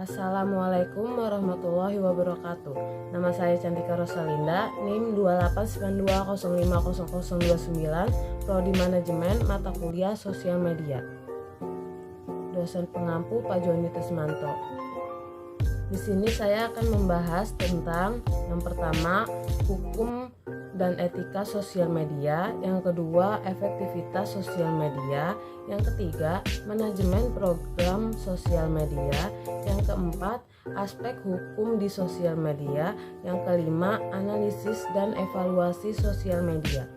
Assalamualaikum warahmatullahi wabarakatuh. Nama saya Cantika Rosalinda, NIM 2892050029, Prodi Manajemen, mata kuliah Sosial Media. Dosen pengampu Pak Joni Tesmanto. Di sini saya akan membahas tentang yang pertama, hukum dan etika sosial media, yang kedua, efektivitas sosial media, yang ketiga, manajemen program sosial media, yang keempat, aspek hukum di sosial media, yang kelima, analisis dan evaluasi sosial media.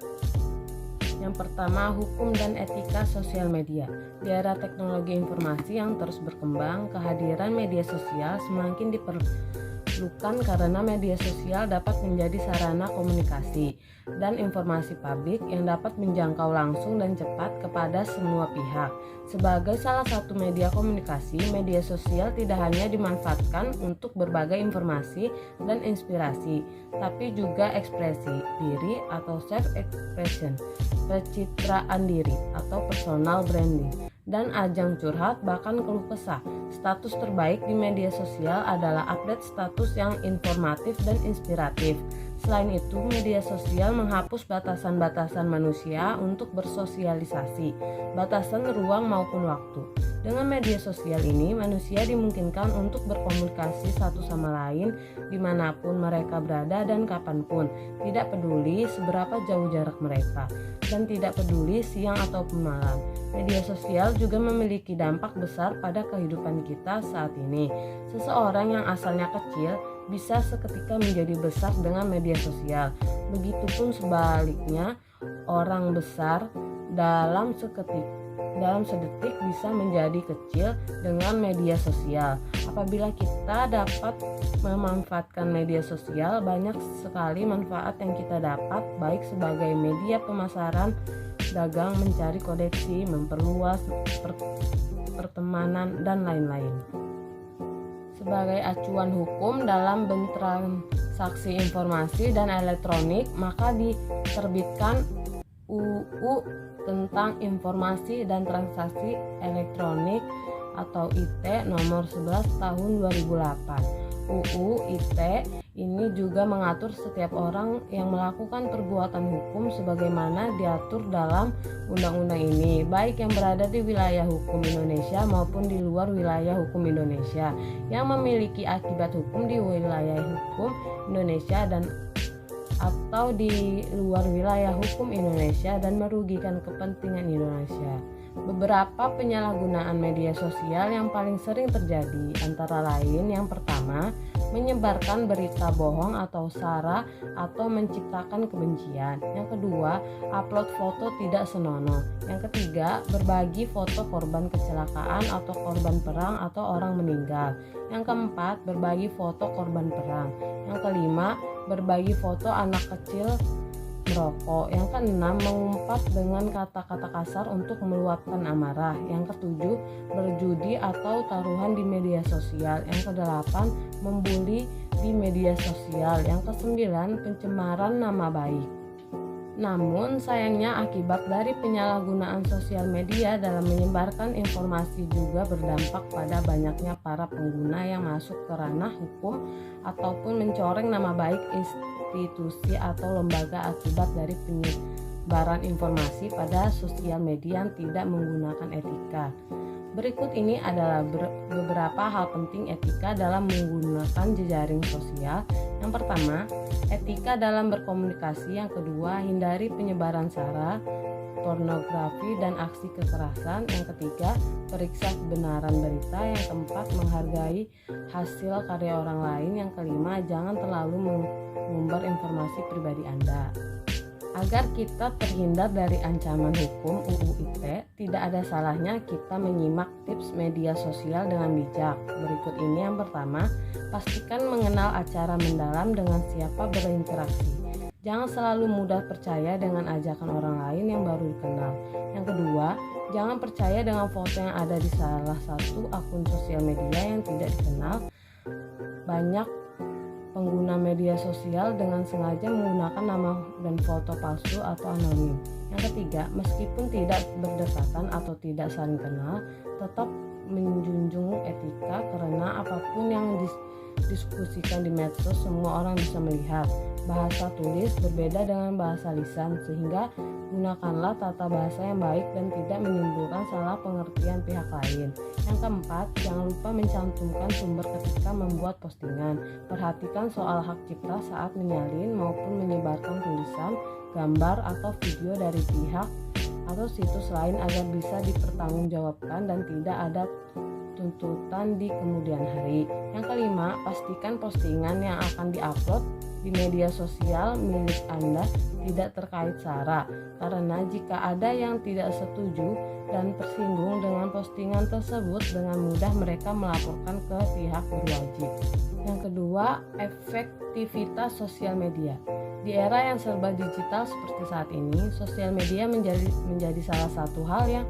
Yang pertama, hukum dan etika sosial media. Di era teknologi informasi yang terus berkembang, kehadiran media sosial semakin diperlukan karena media sosial dapat menjadi sarana komunikasi dan informasi publik yang dapat menjangkau langsung dan cepat kepada semua pihak. Sebagai salah satu media komunikasi, media sosial tidak hanya dimanfaatkan untuk berbagai informasi dan inspirasi, tapi juga ekspresi diri atau self-expression, pencitraan diri atau personal branding, dan ajang curhat bahkan keluh kesah. Status terbaik di media sosial adalah update status yang informatif dan inspiratif. Selain itu, media sosial menghapus batasan-batasan manusia untuk bersosialisasi, batasan ruang maupun waktu. Dengan media sosial ini, manusia dimungkinkan untuk berkomunikasi satu sama lain dimanapun mereka berada dan kapanpun, tidak peduli seberapa jauh jarak mereka, dan tidak peduli siang ataupun malam. Media sosial juga memiliki dampak besar pada kehidupan kita saat ini. Seseorang yang asalnya kecil bisa seketika menjadi besar dengan media sosial. Begitupun sebaliknya, orang besar dalam sedetik bisa menjadi kecil dengan media sosial. Apabila kita dapat memanfaatkan media sosial, banyak sekali manfaat yang kita dapat, baik sebagai media pemasaran, dagang, mencari koneksi, memperluas pertemanan, dan lain-lain. Sebagai acuan hukum dalam bertransaksi informasi dan elektronik, maka diterbitkan UU tentang Informasi dan Transaksi Elektronik atau IT nomor 11 tahun 2008. UU IT ini juga mengatur setiap orang yang melakukan perbuatan hukum sebagaimana diatur dalam undang-undang ini, baik yang berada di wilayah hukum Indonesia maupun di luar wilayah hukum Indonesia, yang memiliki akibat hukum di wilayah hukum Indonesia dan atau di luar wilayah hukum Indonesia dan merugikan kepentingan Indonesia. Beberapa penyalahgunaan media sosial yang paling sering terjadi antara lain, yang pertama, menyebarkan berita bohong atau sara atau menciptakan kebencian. Yang kedua, upload foto tidak senonoh. Yang ketiga, berbagi foto korban kecelakaan atau korban perang atau orang meninggal. Yang keempat, berbagi foto korban perang. Yang kelima, berbagi foto anak kecil merokok. Yang keenam, mengumpat dengan kata-kata kasar untuk meluapkan amarah. Yang ketujuh, berjudi atau taruhan di media sosial. Yang kedelapan, membuli di media sosial. Yang kesembilan, pencemaran nama baik. Namun sayangnya, akibat dari penyalahgunaan sosial media dalam menyebarkan informasi juga berdampak pada banyaknya para pengguna yang masuk ke ranah hukum ataupun mencoreng nama baik institusi atau lembaga akibat dari penyebaran informasi pada sosial media yang tidak menggunakan etika. Berikut ini adalah beberapa hal penting etika dalam menggunakan jejaring sosial. Yang pertama, etika dalam berkomunikasi. Yang kedua, hindari penyebaran sara, pornografi, dan aksi kekerasan. Yang ketiga, periksa kebenaran berita. Yang keempat, menghargai hasil karya orang lain. Yang kelima, jangan terlalu mengumbar informasi pribadi Anda. Agar kita terhindar dari ancaman hukum UU ITE, tidak ada salahnya kita menyimak tips media sosial dengan bijak. Berikut ini yang pertama, pastikan mengenal acara mendalam dengan siapa berinteraksi. Jangan selalu mudah percaya dengan ajakan orang lain yang baru dikenal. Yang kedua, jangan percaya dengan foto yang ada di salah satu akun sosial media yang tidak dikenal. Banyak pengguna media sosial dengan sengaja menggunakan nama dan foto palsu atau anonim. Yang ketiga, meskipun tidak berdekatan atau tidak saling kenal, tetap menjunjung etika, karena apapun yang diskusikan di medsos semua orang bisa melihat. Bahasa tulis berbeda dengan bahasa lisan, sehingga gunakanlah tata bahasa yang baik dan tidak menimbulkan salah pengertian pihak lain. Yang keempat, jangan lupa mencantumkan sumber ketika membuat postingan. Perhatikan soal hak cipta saat menyalin maupun menyebarkan tulisan, gambar, atau video dari pihak atau situs lain agar bisa dipertanggungjawabkan dan tidak ada tuntutan di kemudian hari. Yang kelima, pastikan postingan yang akan diupload di media sosial milik Anda tidak terkait SARA, karena jika ada yang tidak setuju dan tersinggung dengan postingan tersebut, dengan mudah mereka melaporkan ke pihak berwajib. Yang kedua, efektivitas sosial media. Di era yang serba digital seperti saat ini, sosial media menjadi salah satu hal yang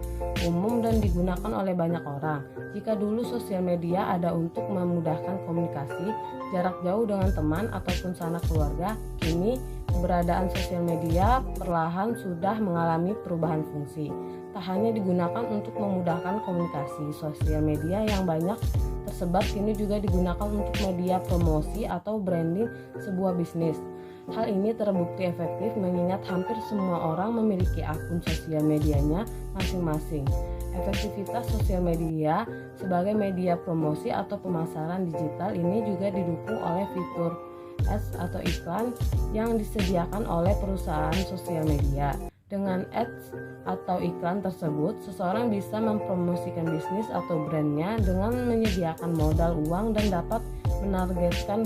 umum dan digunakan oleh banyak orang. Jika dulu sosial media ada untuk memudahkan komunikasi jarak jauh dengan teman ataupun sanak keluarga, kini keberadaan sosial media perlahan sudah mengalami perubahan fungsi. Tak hanya digunakan untuk memudahkan komunikasi, sosial media yang banyak tersebar kini juga digunakan untuk media promosi atau branding sebuah bisnis. Hal ini terbukti efektif mengingat hampir semua orang memiliki akun sosial medianya masing-masing. Efektivitas sosial media sebagai media promosi atau pemasaran digital ini juga didukung oleh fitur ads atau iklan yang disediakan oleh perusahaan sosial media. Dengan ads atau iklan tersebut, seseorang bisa mempromosikan bisnis atau brandnya dengan menyediakan modal uang dan dapat menargetkan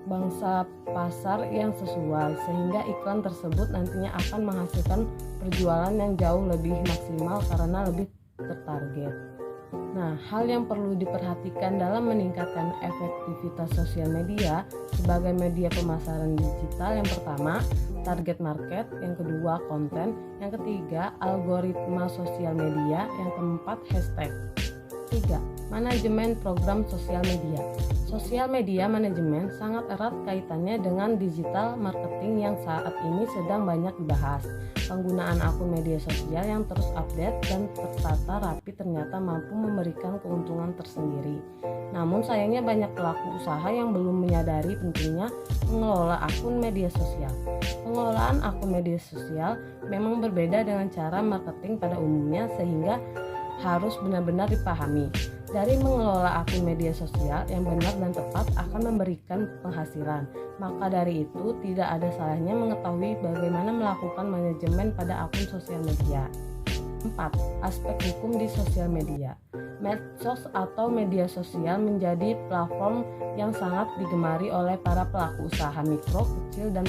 bangsa pasar yang sesuai, sehingga iklan tersebut nantinya akan menghasilkan perjualan yang jauh lebih maksimal karena lebih tertarget. Nah, hal yang perlu diperhatikan dalam meningkatkan efektivitas sosial media sebagai media pemasaran digital: yang pertama, target market; yang kedua, konten; yang ketiga, algoritma sosial media; yang keempat, hashtag. 3. Manajemen program sosial media. Sosial media manajemen sangat erat kaitannya dengan digital marketing yang saat ini sedang banyak dibahas. Penggunaan akun media sosial yang terus update dan tertata rapi ternyata mampu memberikan keuntungan tersendiri. Namun sayangnya banyak pelaku usaha yang belum menyadari pentingnya mengelola akun media sosial. Pengelolaan akun media sosial memang berbeda dengan cara marketing pada umumnya, sehingga harus benar-benar dipahami. Dari mengelola akun media sosial yang benar dan tepat akan memberikan penghasilan. Maka dari itu tidak ada salahnya mengetahui bagaimana melakukan manajemen pada akun sosial media. 4. Aspek hukum di sosial media. Medsos atau media sosial menjadi platform yang sangat digemari oleh para pelaku usaha mikro, kecil, dan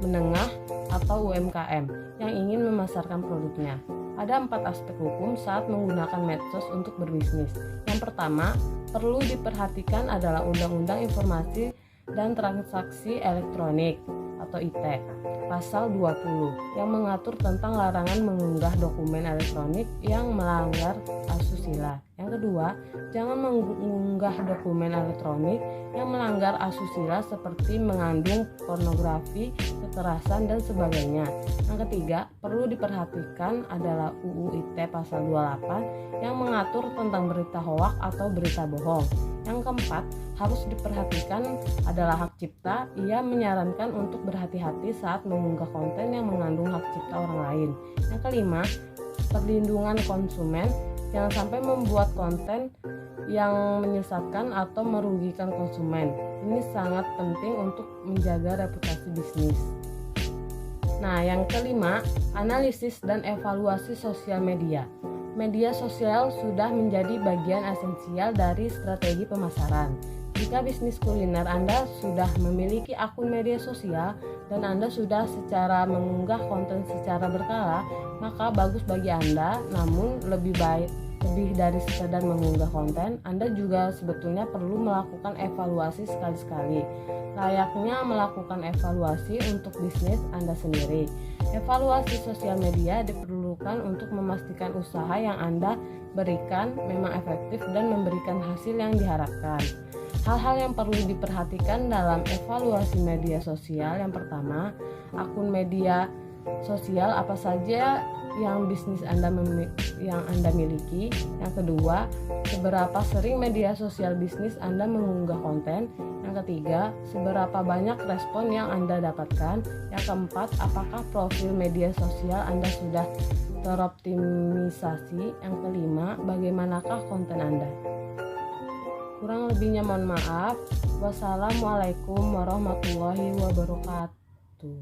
menengah atau UMKM yang ingin memasarkan produknya. Ada 4 aspek hukum saat menggunakan medsos untuk berbisnis. Yang pertama, perlu diperhatikan adalah Undang-Undang Informasi dan Transaksi Elektronik atau ITE, pasal 20 yang mengatur tentang larangan mengunggah dokumen elektronik yang melanggar asusila. Yang kedua, jangan mengunggah dokumen elektronik yang melanggar asusila seperti mengandung pornografi, kekerasan, dan sebagainya. Yang ketiga, perlu diperhatikan adalah UU ITE pasal 28 yang mengatur tentang berita hoaks atau berita bohong. Yang keempat, harus diperhatikan adalah hak cipta. Ia menyarankan untuk berhati-hati saat mengunggah konten yang mengandung hak cipta orang lain. Yang kelima, perlindungan konsumen. Jangan sampai membuat konten yang menyesatkan atau merugikan konsumen. Ini sangat penting untuk menjaga reputasi bisnis. Nah, yang kelima, analisis dan evaluasi sosial media. Media sosial sudah menjadi bagian esensial dari strategi pemasaran. Jika bisnis kuliner Anda sudah memiliki akun media sosial dan Anda sudah secara mengunggah konten secara berkala, maka bagus bagi Anda. Namun lebih dari sekadar mengunggah konten, Anda juga sebetulnya perlu melakukan evaluasi sekali-sekali. Layaknya melakukan evaluasi untuk bisnis Anda sendiri. Evaluasi sosial media diperlukan untuk memastikan usaha yang Anda berikan memang efektif dan memberikan hasil yang diharapkan. Hal-hal yang perlu diperhatikan dalam evaluasi media sosial: yang pertama, akun media sosial apa saja yang Anda miliki. Yang kedua, seberapa sering media sosial bisnis Anda mengunggah konten. Yang ketiga, seberapa banyak respon yang Anda dapatkan. Yang keempat, apakah profil media sosial Anda sudah teroptimisasi. Yang kelima, bagaimanakah konten Anda. Kurang lebihnya mohon maaf. Wassalamualaikum warahmatullahi wabarakatuh.